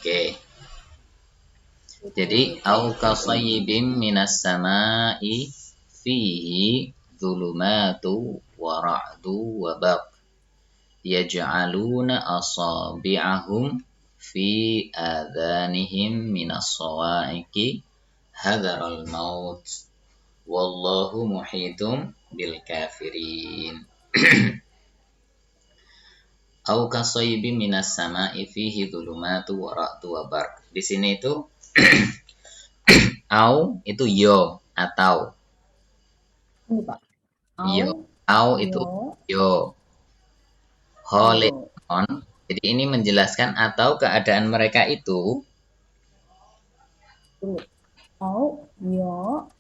Oke. Jadi au kasayyibim minas sama'i fihi dzulumatu wa ra'du wa barq yaj'aluna asabi'ahum fi adhanihim minas sawa'iqi hadharal maut wallahu muhitum bil kafirin. Au kasayyibim minas sama'i fihi dzulumatu wa ra'du wa barq. Di sini itu au itu yo atau Ini Pak. yo. Au itu yo. Holeon. Jadi ini menjelaskan atau keadaan mereka itu Au yo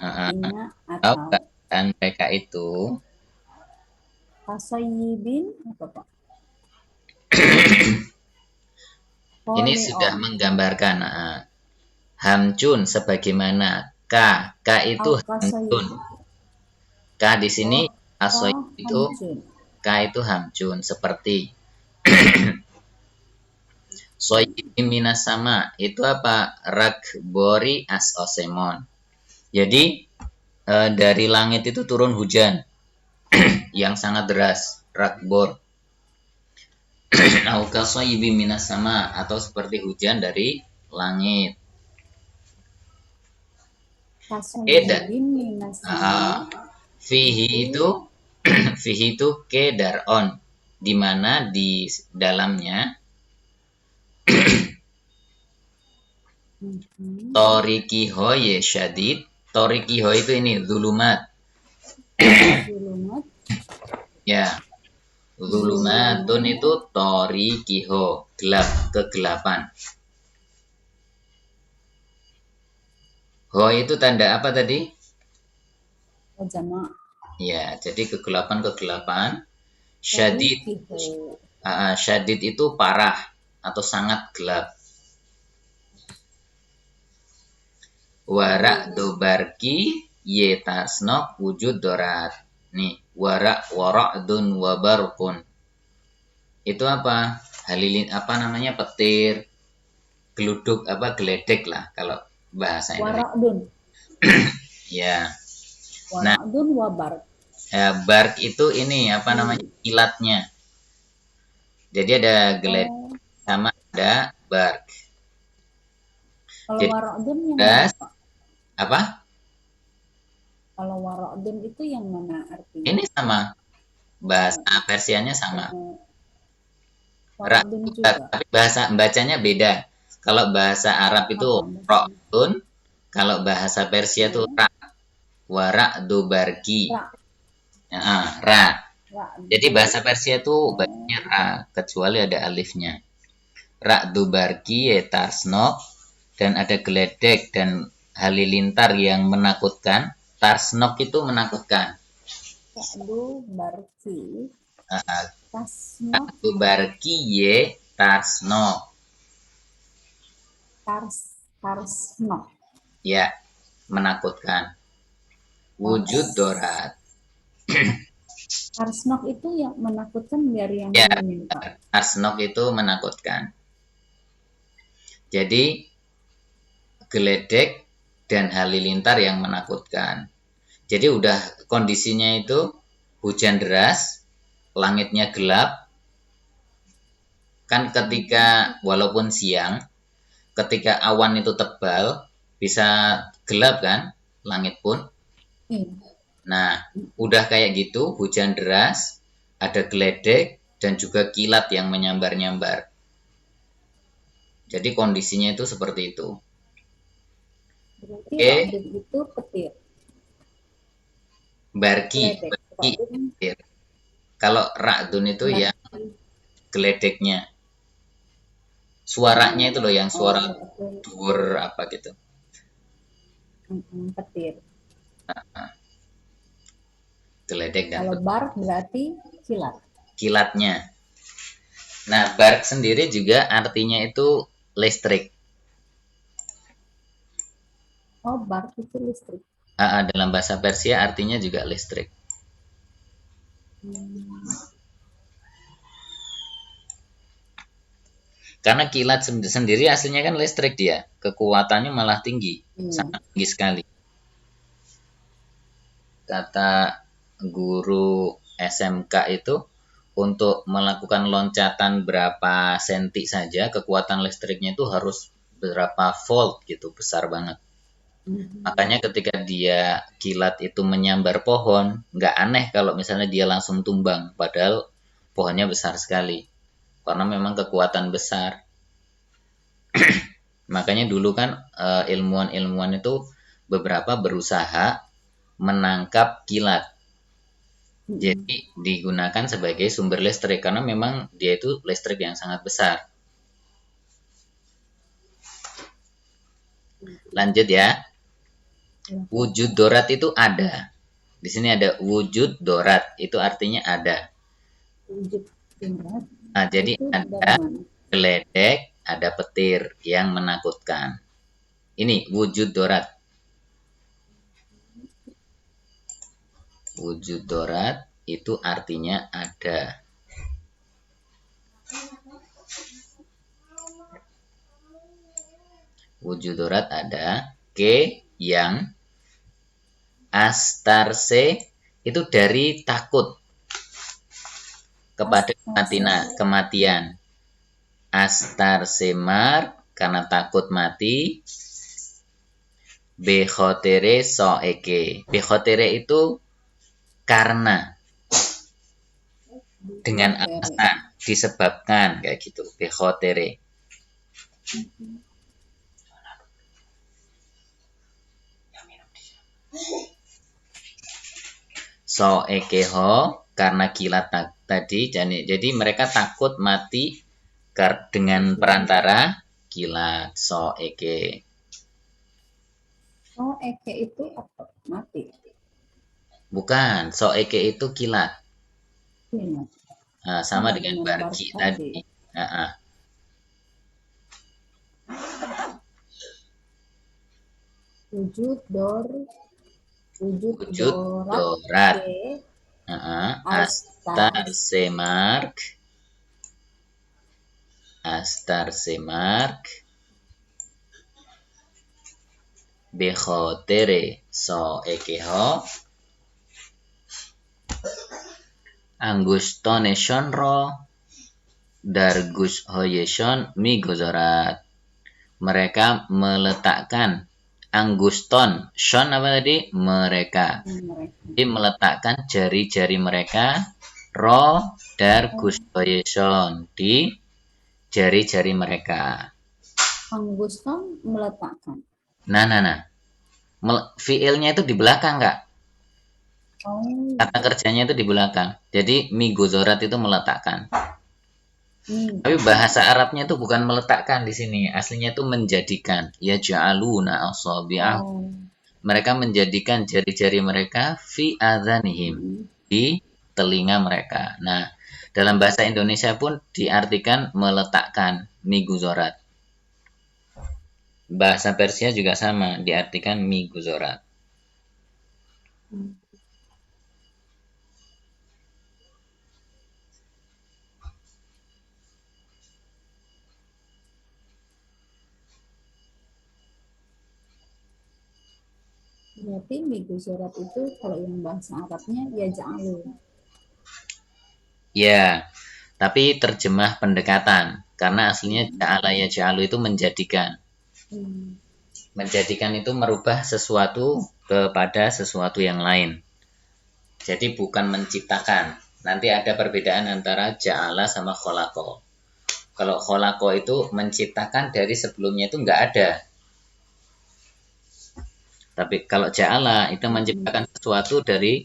artinya atau atau keadaan mereka itu kasayyibin apa Pak? ini sudah menggambarkan hamcun sebagaimana k itu hamcun. K di sini asoy itu k itu hamcun seperti soyibim minas sama itu apa? Rakbori as osemon. Jadi dari langit itu turun hujan yang sangat deras, rakbor. Au kasayyibim minas sama atau seperti hujan dari langit. Kasayyibim minas sama. Fihi itu fihi itu kedaron, di mana di dalamnya torikiho ye syadid. Torikiho itu ini zulumat. Ya, zulumatun itu torikiho, gelap, kegelapan. Ho itu tanda apa tadi? Jama. Ya, jadi kegelapan. Syadid. Syadid itu parah atau sangat gelap. Warak dobarki yetasnok wujud dorat. Nih, warak dun wabarkun. Itu apa? Halilin apa namanya? Petir, geluduk apa? Geledek lah kalau bahasa Indonesia. Waradun. Ya. Waradun wabark. Bark itu ini apa namanya? Kilatnya. Jadi ada geledek sama ada bark. Kalau waradun yang mana, Pak? Apa? Kalau waradun itu yang mana artinya? Ini sama. Bahasa Persianya sama. Waradun juga. Tapi bahasa bacanya beda. Kalau bahasa Arab itu ra'dun, kalau bahasa Persia itu ra. Wara'du barki. Ra. Jadi bahasa Persia itu bacanya ra, kecuali ada alifnya. Ra'du barki tarsnok, dan ada geledek dan halilintar yang menakutkan. Tarsnok itu menakutkan. Ra'du barki. Ra'du barki tarsnok. Tarsnok. Ya, menakutkan. Wujud dorat. Tarsnok itu yang menakutkan dari yang ya, ini, Pak. Tarsnok itu menakutkan. Jadi geledek dan halilintar yang menakutkan. Jadi udah kondisinya itu hujan deras, langitnya gelap. Kan ketika walaupun siang, ketika awan itu tebal, bisa gelap kan langit pun. Nah, udah kayak gitu, hujan deras, ada geledek dan juga kilat yang menyambar-nyambar. Jadi kondisinya itu seperti itu. Berarti ra'dun itu petir. Barki, petir. Kalau ra'dun itu yang geledeknya. Suaranya itu loh yang suara dur apa gitu. Petir. Geledek dan kalau bark berarti kilat. Kilatnya. Nah, bark sendiri juga artinya itu listrik. Oh, bark itu listrik. Dalam bahasa Persia artinya juga listrik. Karena kilat sendiri aslinya kan listrik dia, kekuatannya malah tinggi, sangat tinggi sekali. Kata guru SMK itu untuk melakukan loncatan berapa senti saja kekuatan listriknya itu harus berapa volt gitu, besar banget. Makanya ketika dia kilat itu menyambar pohon, nggak aneh kalau misalnya dia langsung tumbang, padahal pohonnya besar sekali. Karena memang kekuatan besar. Makanya dulu kan ilmuwan-ilmuwan itu beberapa berusaha menangkap kilat. Jadi digunakan sebagai sumber listrik karena memang dia itu listrik yang sangat besar. Lanjut ya. Wujud dorat itu ada. Di sini ada wujud dorat, itu artinya ada. Wujud dorat. Nah, jadi ada geledek, ada petir yang menakutkan. Ini wujud dorat. Wujud dorat itu artinya ada. Wujud dorat ada. Ke yang astarse itu dari takut kepada kematian. Astarsemar karena takut mati. Bekhotere soeke. Bekhotere itu karena dengan alasan disebabkan kayak gitu. Bekhotere. Soekeho karena kilat tadi, jadi mereka takut mati dengan perantara kilat. Soeke. Soeke itu apa? Mati. Bukan, soeke itu kilat. Kilat. Nah, sama dengan barki tadi. Wujud dorat. Astarsemark. Bekhotere soekeho. Angustonesion ro dargus hoyeson migozorat. Mereka meletakkan anguston, shon apa tadi? Mereka. Jadi meletakkan jari-jari mereka ro dargus hoyeson di jari-jari mereka. Anguston meletakkan. Nah. Fiilnya itu di belakang, Kak. Kata kerjanya itu di belakang. Jadi migozorat itu meletakkan. Tapi bahasa Arabnya itu bukan meletakkan di sini. Aslinya itu menjadikan. Ya ja'aluna asabi'ah. Mereka menjadikan jari-jari mereka fi adzanihim. Di telinga mereka. Nah, dalam bahasa Indonesia pun diartikan meletakkan migozorat. Bahasa Persia juga sama, diartikan migozorat. Berarti migozorat itu kalau yang bahasa Arabnya ya ja'alu. Ya, tapi terjemah pendekatan. Karena aslinya ja'ala ya ja'alu itu menjadikan. Menjadikan itu merubah sesuatu kepada sesuatu yang lain. Jadi bukan menciptakan. Nanti ada perbedaan antara ja'ala sama kholako. Kalau kholako itu menciptakan dari sebelumnya itu nggak ada. Tapi kalau ja'ala itu menciptakan sesuatu dari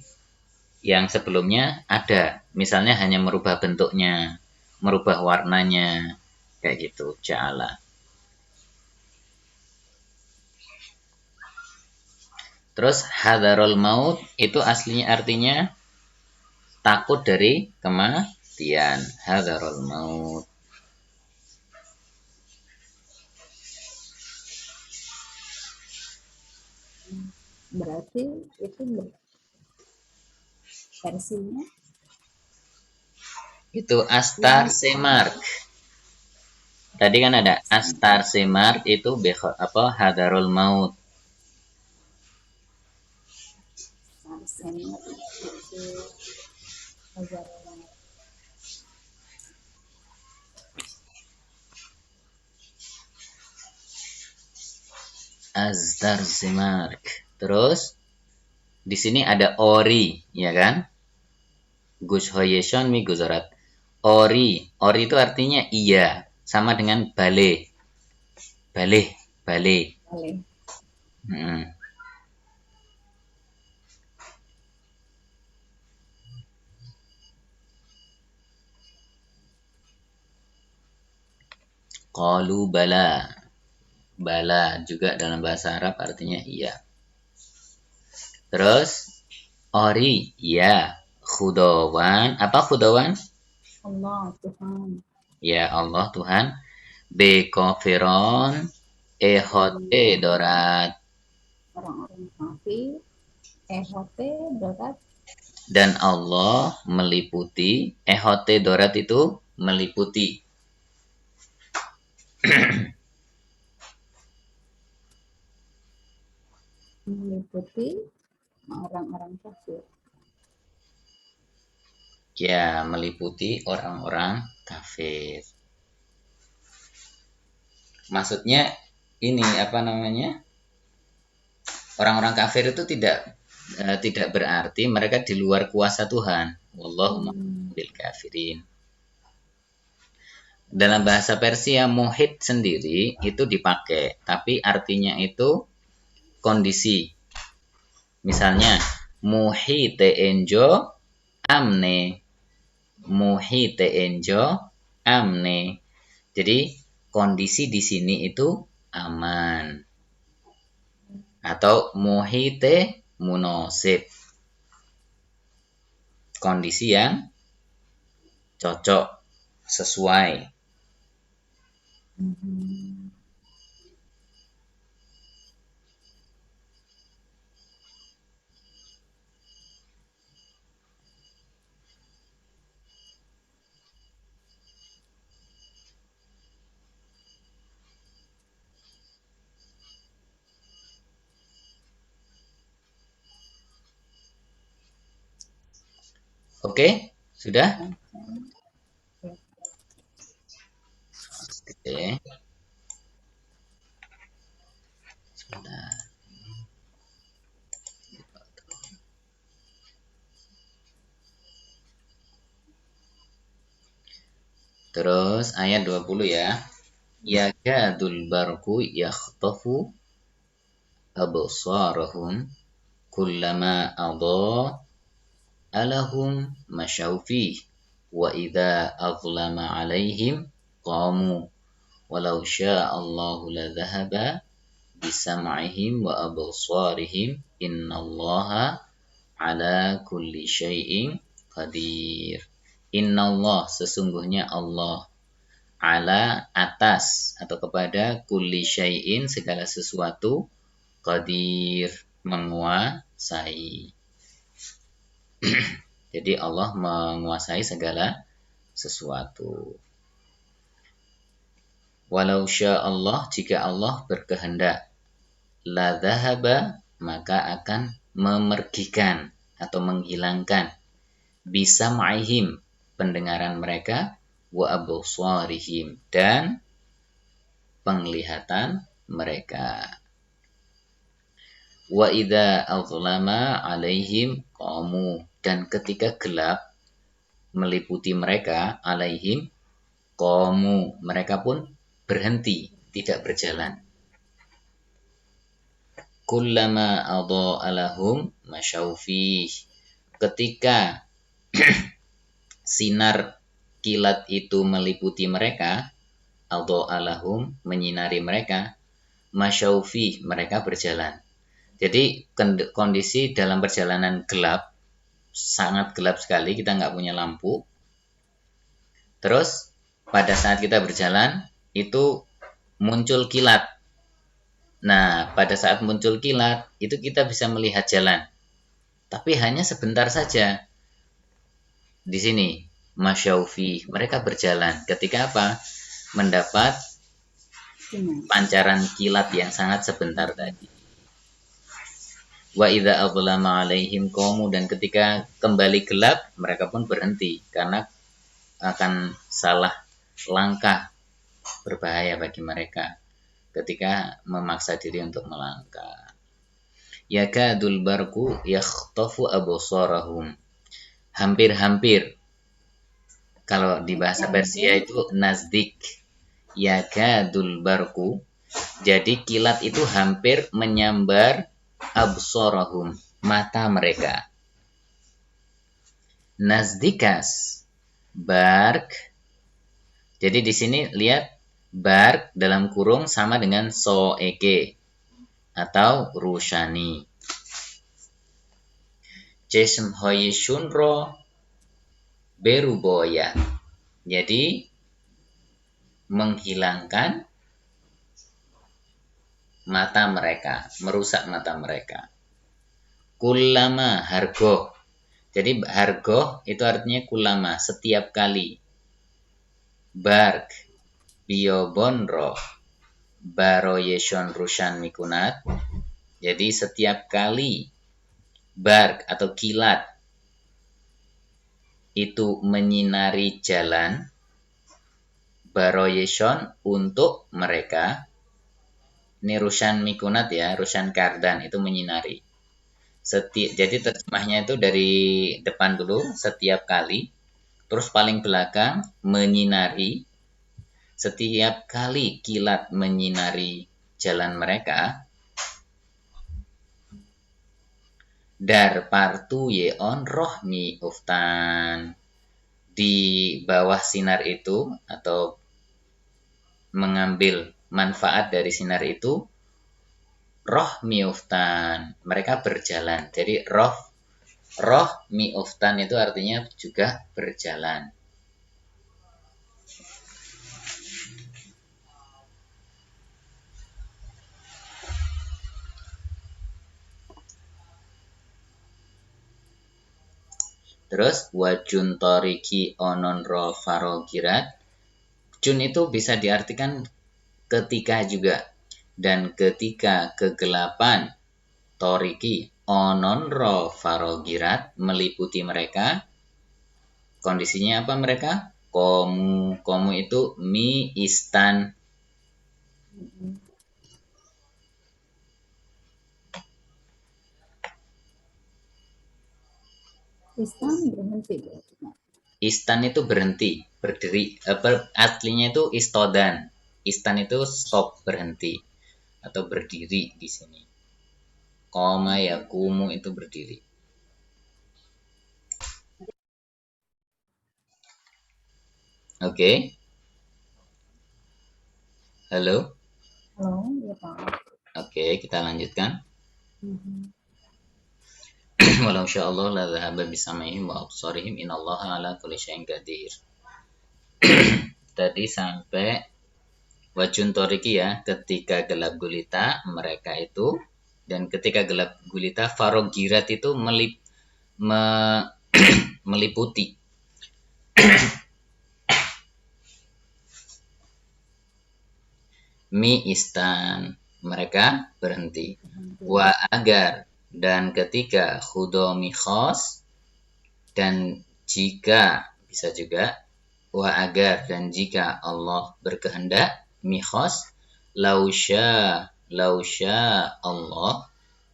yang sebelumnya ada. Misalnya hanya merubah bentuknya, merubah warnanya, kayak gitu, ja'ala. Terus hadarul maut itu aslinya artinya takut dari kematian. Hadarul maut. Berarti itu versinya itu Astarsemark. Tadi kan ada astar semar itu apa hadarul maut. Semar itu hadarul. Astar semar. Terus di sini ada ori, ya kan? Gus hoyeshon mi guzarat. Ori, ori itu artinya iya, sama dengan bale. Bale, bale. Boleh. Hmm. Qalu bala. Bala juga dalam bahasa Arab artinya iya. Terus ori, iya. Khudawan, apa khudawan? Allah Tuhan. Ya Allah Tuhan. Bekofiron, ehote dorat. Orang-orang kafir. Ehote berat. Dan Allah meliputi, ehote dorat itu meliputi. Meliputi orang-orang kafir. Ya, meliputi orang-orang kafir. Maksudnya ini apa namanya? Orang-orang kafir itu tidak berarti mereka di luar kuasa Tuhan. Wallahu bil kafirin. Dalam bahasa Persia muhit sendiri itu dipakai, tapi artinya itu kondisi. Misalnya muhite enjo amne. Muhite enjo amne. Jadi kondisi di sini itu aman. Atau muhite munosib. Kondisi yang cocok, sesuai. Oke, sudah? Oke. Sebentar. Terus ayat 20 ya. Yakadul barku yakhtafu absarahum kullama adha alahum masyaufi wa idza azlama alaihim qamu walau sya'allahu la dhahaba bisam'ihim wa absarihim innallaha ala kulli syai'in qadir. Innallah sesungguhnya Allah ala atas atau kepada kulli syai'in segala sesuatu qadir menguasai. Jadi Allah menguasai segala sesuatu. Walau Allah jika Allah berkehendak la dhahaba maka akan memergikan atau menghilangkan bisa ma'ihim pendengaran mereka wa absarihim dan penglihatan mereka. Wa idza azlama alaihim qamu dan ketika gelap meliputi mereka alaihim qamu mereka pun berhenti tidak berjalan. Kullama adha'a lahum masyaufi ketika sinar kilat itu meliputi mereka adha'a lahum menyinari mereka masyaufi mereka berjalan. Jadi kondisi dalam perjalanan gelap, sangat gelap sekali, kita nggak punya lampu. Terus pada saat kita berjalan, itu muncul kilat. Nah, pada saat muncul kilat, itu kita bisa melihat jalan. Tapi hanya sebentar saja. Di sini, masyaufi, mereka berjalan. Ketika apa? Mendapat pancaran kilat yang sangat sebentar tadi. Wa idza adlama alaihim qaumu, dan ketika kembali gelap mereka pun berhenti karena akan salah langkah, berbahaya bagi mereka ketika memaksa diri untuk melangkah. Yakadul barku yakhtafu absarahum. Hampir-hampir. Kalau di bahasa Persia itu nazdik. Yakadul barku. Jadi kilat itu hampir menyambar absarahum, mata mereka. Nazdikas, bark. Jadi di sini lihat bark dalam kurung sama dengan soeke atau rushani. Jesm hoye shunro beruboya. Jadi menghilangkan mata mereka, merusak mata mereka. Kulama hargo. Jadi hargo itu artinya kulama, setiap kali. Bark biobonro baroyeshon rushan mikunat. Jadi setiap kali bark atau kilat itu menyinari jalan, baroyeshon untuk mereka. Ini rushan mikunat ya, rushan kardan itu menyinari. Jadi terjemahnya itu dari depan dulu, setiap kali. Terus paling belakang menyinari. Setiap kali kilat menyinari jalan mereka. Dar partu yeon rohmi uftan. Di bawah sinar itu atau mengambil manfaat dari sinar itu, roh miuftan, mereka berjalan. Jadi roh miuftan itu artinya juga berjalan. Terus wajun toriki onon ro farogirat. Jun itu bisa diartikan ketika juga. Dan ketika kegelapan toriki onon ro farogirat meliputi mereka. Kondisinya apa mereka? Komu itu mi istan. Istan berhenti. Istan itu berhenti, berdiri. Aslinya itu istodan. Istan itu stop, berhenti atau berdiri di sini. Koma ya kumu itu berdiri. Oke. Halo. Halo, ya Pak. Oke, kita lanjutkan. Walau sya'allah la dhahaba bisamihim wa absarihim innallaha ala kulli syai'in qadir. Tadi sampai wajun toriki ya, ketika gelap gulita mereka itu, dan ketika gelap gulita farogirat itu meliputi. Mi istan, mereka berhenti. Wa agar, dan ketika khudo mikhos, dan jika, bisa juga wa agar, dan jika Allah berkehendak, mikhos, lausya Allah.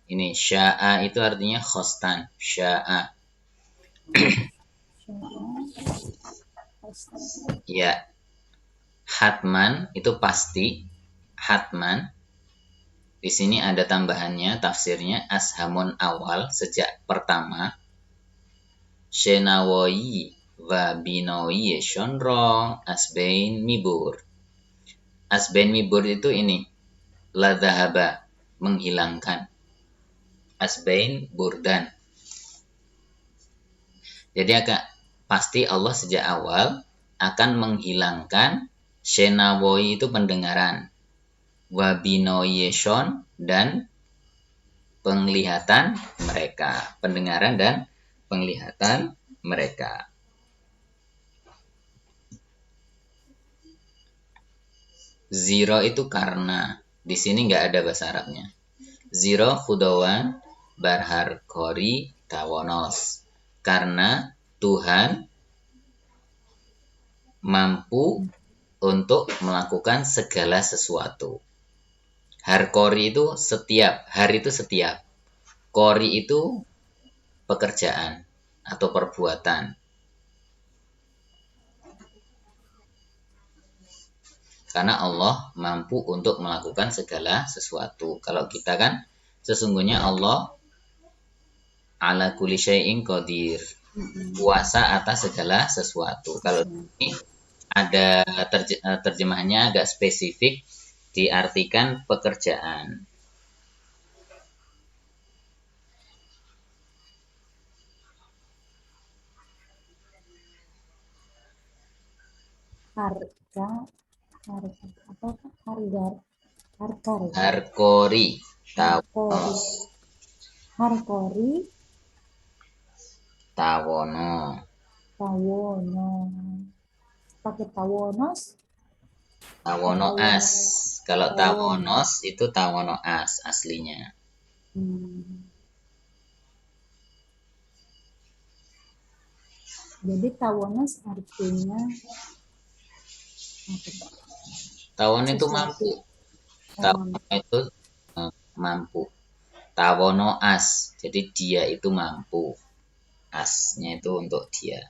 Ini sya'a itu artinya khostan, sya'a. Ya, hatman itu pasti, hatman. Di sini ada tambahannya, tafsirnya ashamun awal, sejak pertama. Shenawoyi wa binoyi shonro asbain mibur. Asbain mibur itu ini, la dhahaba, menghilangkan. Asbain burdan. Jadi pasti Allah sejak awal akan menghilangkan shenawoyi itu pendengaran. Wabinoyeshon dan penglihatan mereka, pendengaran dan penglihatan mereka. Zero itu karena. Di sini nggak ada bahasa Arabnya. Zero khudawan barhar kori tawonos. Karena Tuhan mampu untuk melakukan segala sesuatu. Harkori itu setiap, hari itu setiap. Kori itu pekerjaan atau perbuatan. Karena Allah mampu untuk melakukan segala sesuatu. Kalau kita kan sesungguhnya Allah ala kulli syai'in qadir. Kuasa atas segala sesuatu. Kalau ini ada terjemahnya agak spesifik, diartikan pekerjaan. Harga, apa? Harkori Harkori. tawonos. Harkori Tawono. tawono. Pakai tawonos. Tawono as. Kalau Tawono. tawonos itu tawono as aslinya. Jadi tawonos artinya apa, Pak? Tawon itu Sesuatu. mampu. Tawon itu mampu. Tawono as. Jadi dia itu mampu. Asnya itu untuk dia.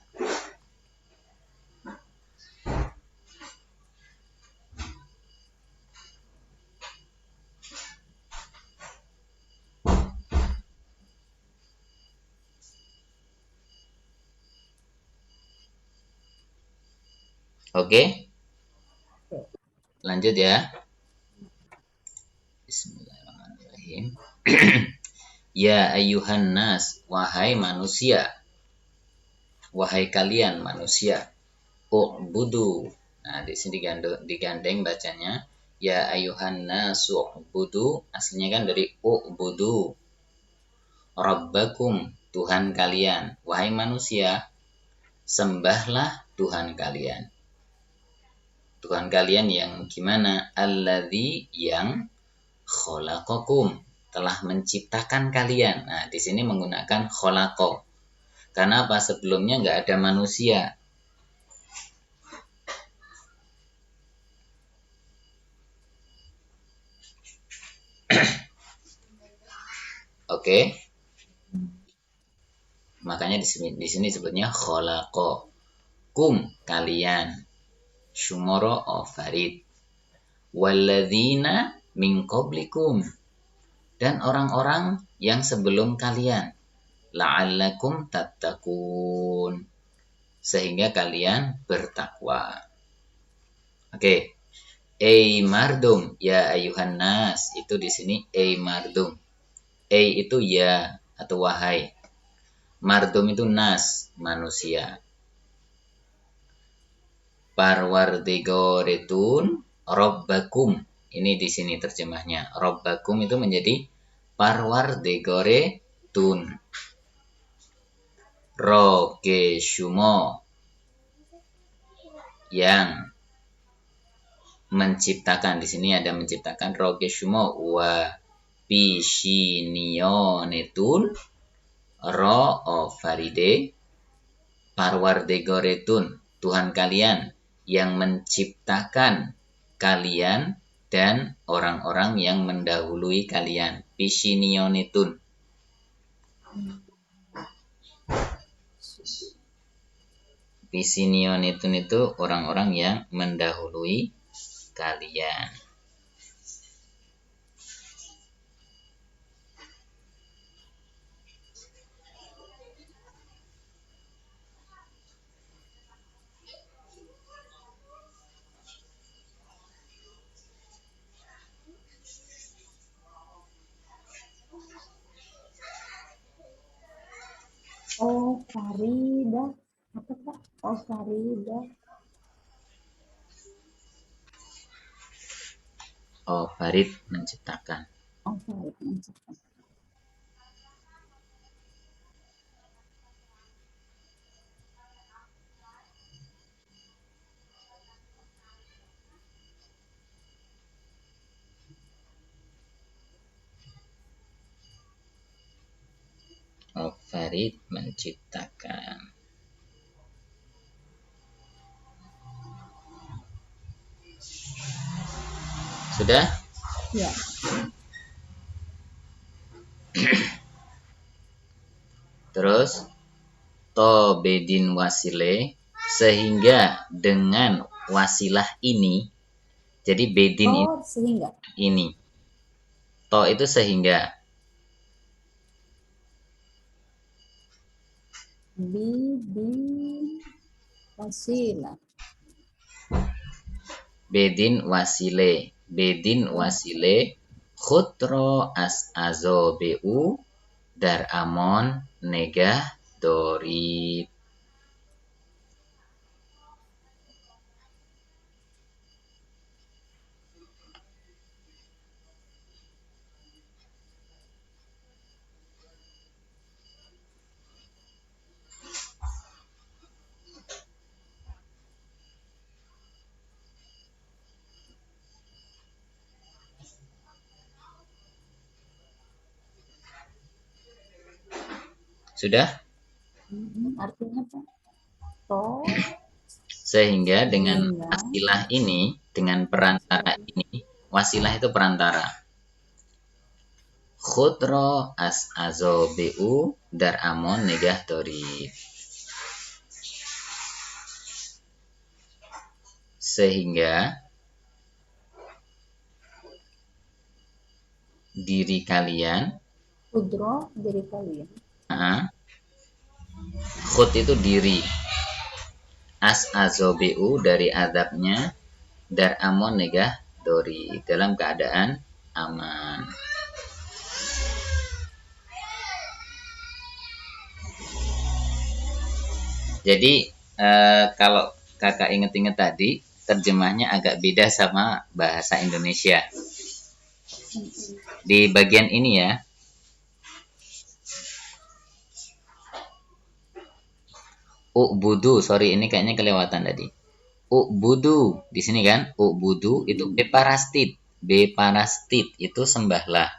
Oke? Lanjut ya. Bismillahirrahmanirrahim. Ya ayuhan nas, wahai manusia. Wahai kalian manusia. U'budu. Nah, di sini digandeng bacanya. Ya ayuhan nas u'budu. Aslinya kan dari u'budu. Rabbakum, Tuhan kalian. Wahai manusia, sembahlah Tuhan kalian. Tuhan kalian yang gimana? Alladzi yang khalaqakum, telah menciptakan kalian. Nah, di sini menggunakan khalaqo. Karena apa? Sebelumnya nggak ada manusia. Oke. Makanya di sini sebutnya khalaqo. Kum, kalian. Syumoro farid. Walladzina min qablikum, dan orang-orang yang sebelum kalian. La'allakum tattaqun, sehingga kalian bertakwa. Oke. Ei mardum, ya ayuhan nas, itu di sini ei mardum. Ei itu ya atau wahai. Mardum itu nas, manusia. Parwardigoretun robbakum. Ini di sini terjemahnya. Robbakum itu menjadi parwardigoretun. Rogeshumo, yang menciptakan. Di sini ada menciptakan. Rogeshumo wa pishinionetun ro faride parwardegoretun, Tuhan kalian yang menciptakan kalian dan orang-orang yang mendahului kalian. Pishinionetun. Pishinionetun itu orang-orang yang mendahului kalian. Oh, Farida. Apa, Pak? Oh, Farida. Oh, Farid menciptakan. Oh, Farid menciptakan. dari menciptakan. Sudah? Ya. Terus to bedin wasile, sehingga dengan wasilah ini, jadi bedin Sehingga. ini. To itu sehingga. Wasilah. Bedin wasile khutro as azo bu dar amon negah dorib. Sudah? Artinya apa? To. Sehingga dengan wasilah ini, dengan perantara ini, wasilah itu perantara. Khutro as azo bu dar amon negah dorib. Sehingga diri kalian, Kudro diri kalian. khut itu diri, as azobu dari adabnya, dar amon negah dori, dalam keadaan aman. Jadi kalau kakak inget-inget tadi, terjemahnya agak beda sama bahasa Indonesia. Di bagian ini ya, ubudu, sorry ini kayaknya kelewatan tadi. Ubudu di sini kan, ubudu itu beparastit, beparastit itu sembahlah.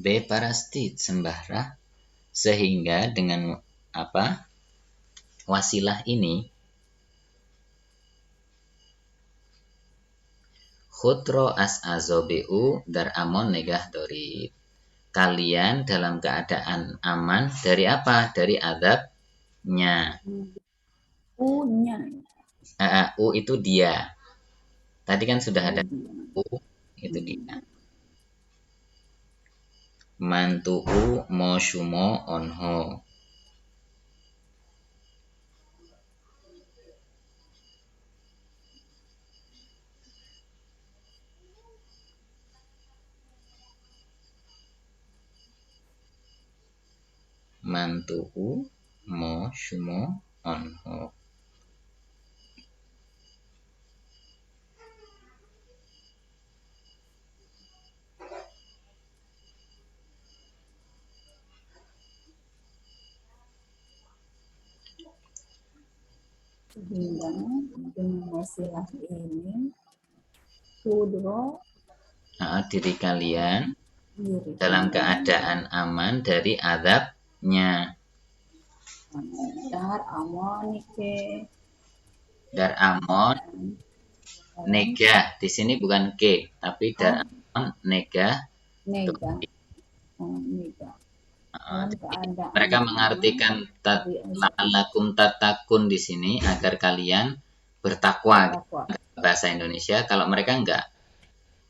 Beparastit sembahlah, sehingga dengan apa? Wasilah ini khutro as azobu dar amon negah dorib. Kalian dalam keadaan aman dari apa? Dari adabnya. U-nya. U itu dia. Tadi kan sudah ada U, itu dia. Mantu'u moshumo onho. Mantu'u moshumo onho. Sehingga dengan wasilah ini kudro Diri kalian diri dalam kalian keadaan aman dari adabnya. dar amonike. Dar amon negah. Di sini bukan ke, tapi dar amon negah. Nega. Mereka mengartikan la'allakum tatakun di sini agar kalian bertakwa. Bahasa Indonesia, kalau mereka enggak.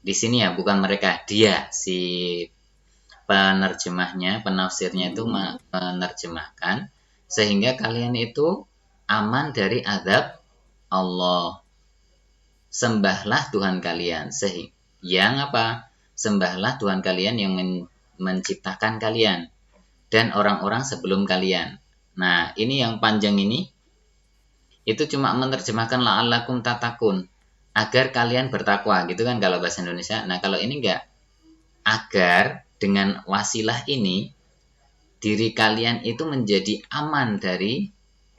Di sini ya, bukan mereka, dia si penerjemahnya, penafsirnya itu menerjemahkan sehingga kalian itu aman dari azab Allah. Sembahlah Tuhan kalian, yang apa? Sembahlah Tuhan kalian yang menciptakan kalian dan orang-orang sebelum kalian. Nah, ini yang panjang ini itu cuma menerjemahkan la'allakum tatakun, agar kalian bertakwa, gitu kan kalau bahasa Indonesia. Nah, kalau ini enggak, agar dengan wasilah ini diri kalian itu menjadi aman dari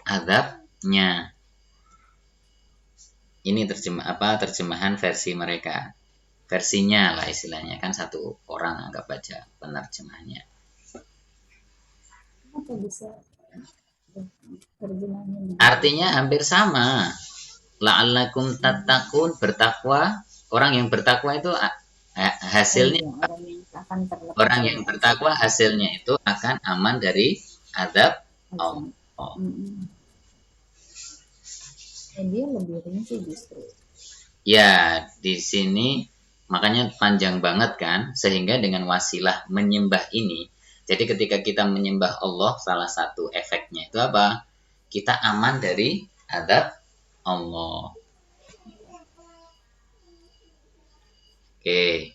azabnya. Ini terjemahan versi mereka. Versinya lah istilahnya, kan satu orang anggap aja penerjemahnya. Apa bisa terjemahnya begitu? Artinya hampir sama. La'allakum tattaqun, bertakwa. Orang yang bertakwa itu hasilnya orang yang bertakwa hasilnya itu akan aman dari azab Allah. Dia lebih rinci justru. Ya, di sini makanya panjang banget kan, sehingga dengan wasilah menyembah ini, jadi ketika kita menyembah Allah, salah satu efeknya itu apa? Kita aman dari azab Allah. Oke.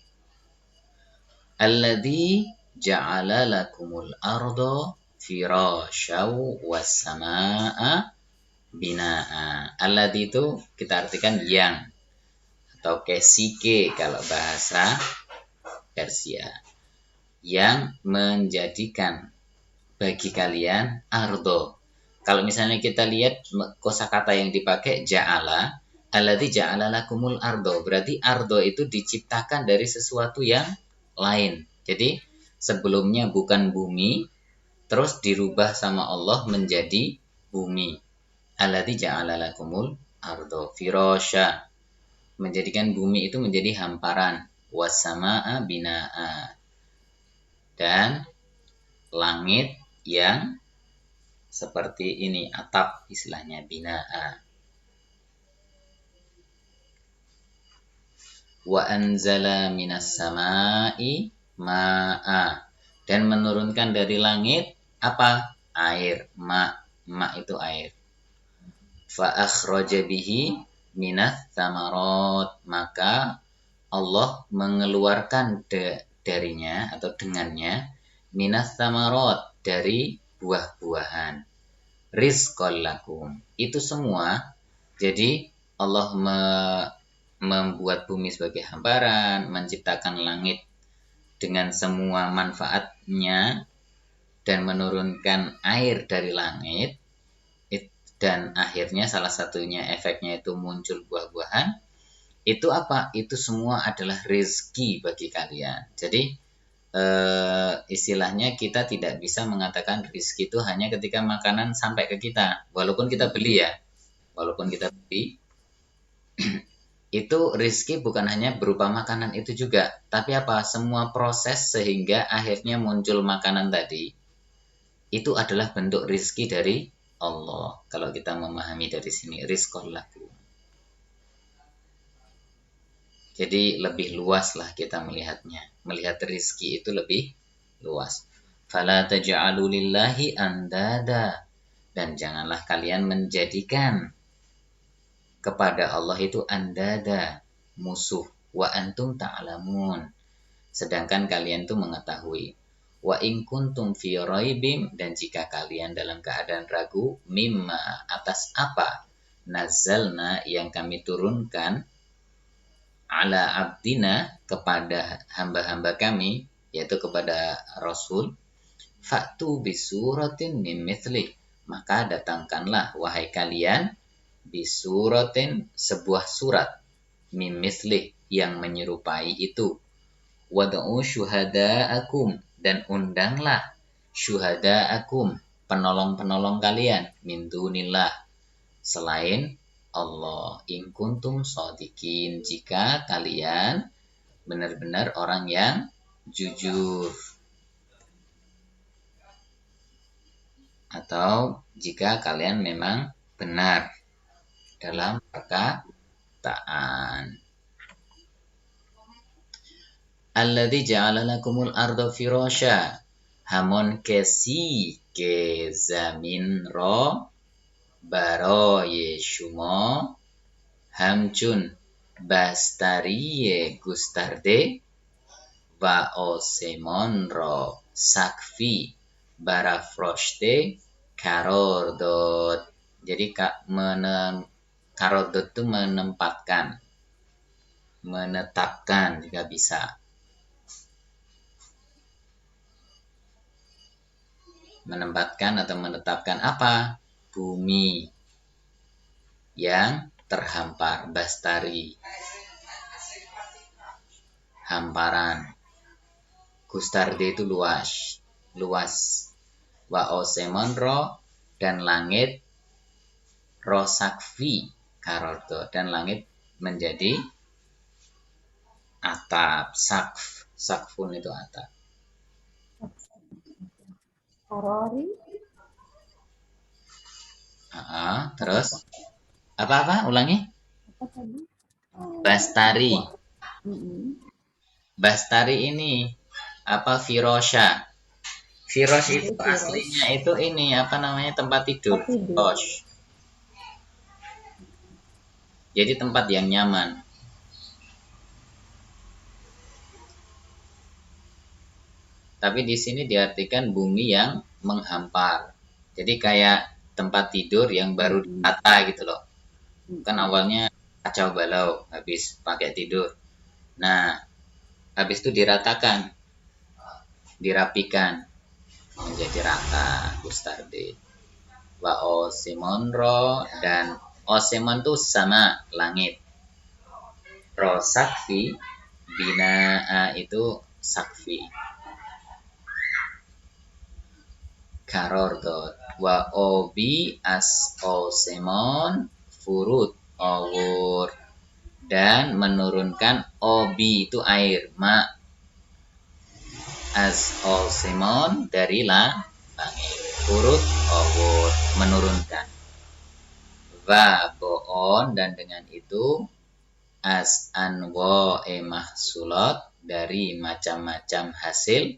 Alladzi ja'ala lakumul arda firasyaw was samaa binaa. Alladzi itu kita artikan yang atau kesike kalau bahasa Persia. Yang menjadikan bagi kalian ardo. Kalau misalnya kita lihat kosakata yang dipakai ja'ala, alladzi ja'ala lakumul ardo, berarti ardo itu diciptakan dari sesuatu yang lain. Jadi sebelumnya bukan bumi, terus dirubah sama Allah menjadi bumi. Alladzi ja'ala lakumul ardo firasya, menjadikan bumi itu menjadi hamparan, wassamaa binaa, dan langit yang seperti ini, atap istilahnya, binaa. Wa anzala minas samai ma'a, dan menurunkan dari langit apa? Air, ma itu air. Fa akhraja bihi minas samarat, maka Allah mengeluarkan darinya atau dengannya minas samarat, dari buah-buahan, rizqal lakum, itu semua. Jadi Allah membuat bumi sebagai hamparan, menciptakan langit dengan semua manfaatnya, dan menurunkan air dari langit, dan akhirnya salah satunya efeknya itu muncul buah-buahan. Itu apa? Itu semua adalah rezeki bagi kalian. Jadi istilahnya kita tidak bisa mengatakan rezeki itu hanya ketika makanan sampai ke kita, walaupun kita beli ya, itu rezeki bukan hanya berupa makanan itu juga, tapi apa? Semua proses sehingga akhirnya muncul makanan tadi, itu adalah bentuk rezeki dari Allah. Kalau kita memahami dari sini, rizqul lakum. Jadi lebih luas lah kita melihatnya. Melihat rezeki itu lebih luas. Fala taj'alu lillahi andada, dan janganlah kalian menjadikan kepada Allah itu andada, musuh. Wa antum ta'lamun, sedangkan kalian itu mengetahui. Wa in kuntum fi raibim, dan jika kalian dalam keadaan ragu, mimma, atas apa, nazzalna, yang kami turunkan, ala abdina, kepada hamba-hamba kami, yaitu kepada Rasul, fa'tu bisuratin min mithlih, maka datangkanlah wahai kalian bisuratin, sebuah surat, min mithlih, yang menyerupai itu. Wad'u syuhada'akum, dan undanglah syuhada'akum, penolong-penolong kalian, min dunillah, selain Allah, in kuntum shodiqin, jika kalian benar-benar orang yang jujur, atau jika kalian memang benar dalam perkataan. Alladzi ja'ala lakumul arda firasya, hamon kesi ke zamin ro برای شما همچون بستری گسترده و آسمان را سقفی برافراشته قرار داد. Jadi karodot itu menempatkan, menetapkan juga bisa. menempatkan atau menetapkan apa? Bumi yang terhampar, bastari, hamparan. Gustardi itu luas, luas. Wa osemonro dan langit rosakfi karordo dan langit menjadi atap, sakf, sakfun itu atap. Karori. Terus apa ulangi? Apa tadi? Bastari. Mm-mm. Bastari ini apa firosha. Firosh itu Firosh. aslinya itu ini apa namanya tempat tidur. Tempat tidur. Firosh. Jadi tempat yang nyaman. Tapi di sini diartikan bumi yang menghampar. Jadi kayak tempat tidur yang baru ditata gitu loh. Kan awalnya kacau balau habis pakai tidur. Nah, habis itu diratakan, dirapikan menjadi rata, Gustardi. Wa osimonro dan osimon itu sama langit. Ro sakfi binaa itu sakfi. Karordot wa obi as osemon furut awur dan menurunkan obi itu air ma as osemon dari langit furut awur menurunkan wa boon dan dengan itu as anwo mahsulot dari macam-macam hasil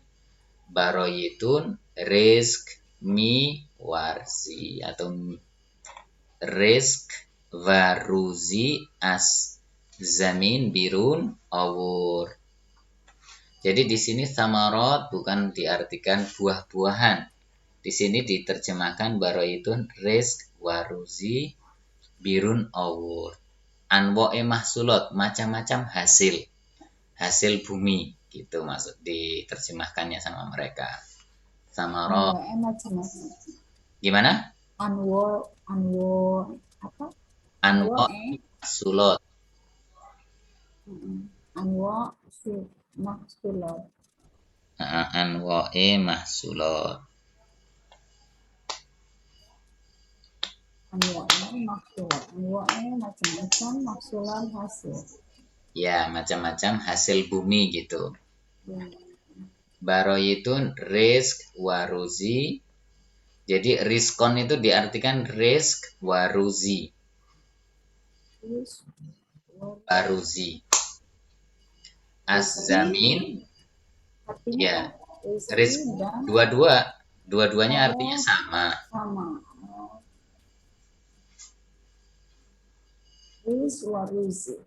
baroyitun rizq mi warzi atau rizq waruzi as zamin birun awur. Jadi di sini samarot bukan diartikan buah-buahan. Di sini diterjemahkan baroyitun rizq waruzi birun awur. Anwo'e mahsulot macam-macam hasil. Hasil bumi gitu maksud diterjemahkannya sama mereka. Samarot. Macam-macam. Gimana? Anwo apa? Anwo'e mahsulot. Anwo'e mahsulot. Anwo'e mahsulot. Anwo'e macam-macam mahsulan hasil. Ya, macam-macam hasil bumi gitu. Baroyitun rizq waruzi. Jadi rizkon itu diartikan rizq waruzi. Waruzi. Az-zamin. Ya. Rizq dua-duanya artinya sama. Rizq waruzi.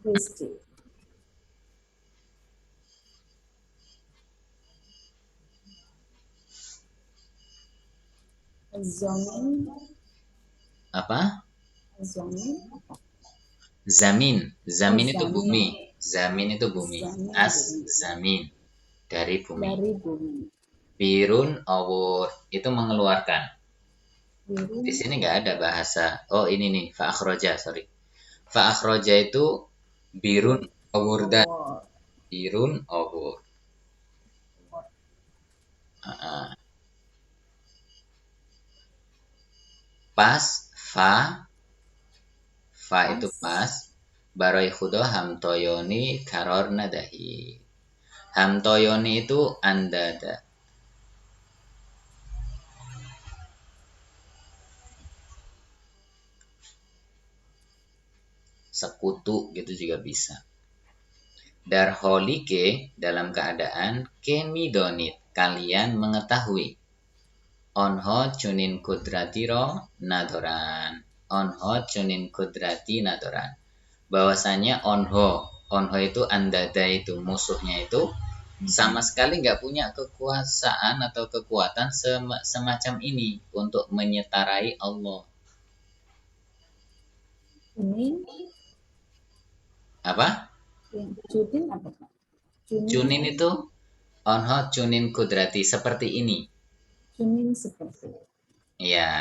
Rizki. Zamin. Apa? Zamin. Zamin. Zamin itu zamin. bumi. Zamin itu bumi. Zamin. Az-zamin. Dari bumi. Dari bumi. Birun awur itu mengeluarkan. Birun. Di sini nggak ada bahasa. Oh ini nih fa'akhroja, sorry. Fa'akhroja itu birun awur dan birun awur. Pas fa itu pas baroy khudo hamtoyoni karor nadahi. Hamtoyoni itu andada. Sekutu gitu juga bisa. Darholike dalam keadaan kemidonit kalian mengetahui. Onho cunin kudratiro nadoran. Onho cunin kudrati nadoran. Bahwasanya onho itu andada itu musuhnya itu sama sekali nggak punya kekuasaan atau kekuatan semacam ini untuk menyetarai Allah. Ini Apa? Cunin apa Pak? Cunin itu onho cunin kudrati seperti ini. Sunin seperti Ya,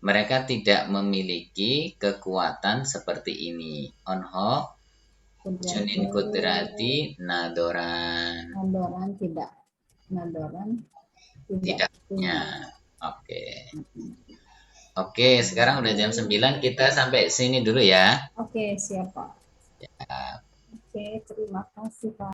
mereka tidak memiliki kekuatan seperti ini. Onho, Junin kudrati, Kudrati, Nadoran. nadoran tidak, nadoran tidak Tidak punya. punya. Oke. Oke, sekarang udah jam 9, kita sampai sini dulu ya. Oke, siapa? Ya. Oke, terima kasih Pak.